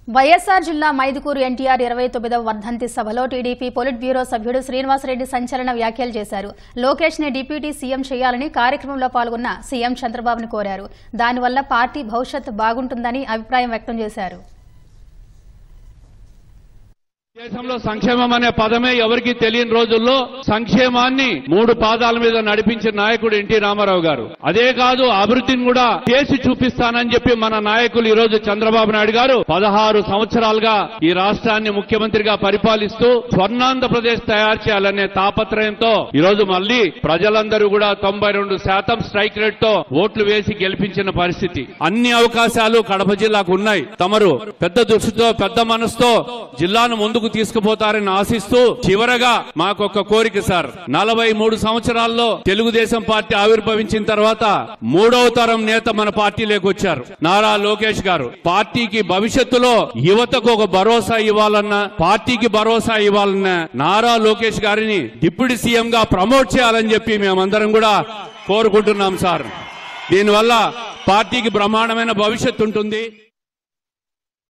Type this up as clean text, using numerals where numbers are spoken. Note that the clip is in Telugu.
వైఎస్ఆర్ జిల్లా మైదుకూరు ఎన్టీఆర్ 29వ వర్ధంతి సభలో టీడీపీ పొలిట్ బ్యూరో సభ్యుడు శ్రీనివాసరెడ్డి సంచలన వ్యాఖ్యలు చేశారు. లోకేష్ ని డిప్యూటీ సీఎం చేయాలని కార్యక్రమంలో పాల్గొన్న సీఎం చంద్రబాబును కోరారు. దానివల్ల పార్టీ భవిష్యత్తు బాగుంటుందని అభిప్రాయం వ్యక్తం చేశారు. దేశంలో సంక్షేమం అనే పదమే ఎవరికి తెలియని రోజుల్లో సంక్షేమాన్ని 3 పాదాల మీద నడిపించిన నాయకుడు ఎన్టీ రామారావు గారు. అదే కాదు, అభివృద్ధిని కూడా చేసి చూపిస్తానని చెప్పి మన నాయకులు ఈ రోజు చంద్రబాబు నాయుడు గారు 16 సంవత్సరాలుగా ఈ రాష్ట్రాన్ని ముఖ్యమంత్రిగా పరిపాలిస్తూ స్వర్ణాంధ్రప్రదేశ్ తయారు చేయాలనే తాపత్రయంతో ఈ రోజు మళ్లీ ప్రజలందరూ కూడా 92% స్ట్రైక్ రేట్ తో ఓట్లు వేసి గెలిపించిన పరిస్థితి. అన్ని అవకాశాలు కడప జిల్లాకు ఉన్నాయి. తమరు పెద్ద దృష్టితో పెద్ద మనసుతో జిల్లాను ముందుకు తీసుకుపోతారని ఆశిస్తూ చివరగా మాకొక కోరిక సార్, 43 సంవత్సరాల్లో తెలుగుదేశం పార్టీ ఆవిర్భవించిన తర్వాత 3వ తరం నేత మన పార్టీలోకి వచ్చారు, నారా లోకేష్ గారు. పార్టీకి భవిష్యత్తులో యువతకు ఒక భరోసా ఇవ్వాలన్నా, పార్టీకి భరోసా ఇవ్వాలన్నా నారా లోకేష్ గారిని డిప్యూటీ సీఎం గా ప్రమోట్ చేయాలని చెప్పి మేమందరం కూడా కోరుకుంటున్నాం సార్. దీనివల్ల పార్టీకి బ్రహ్మాండమైన భవిష్యత్తు ఉంటుంది.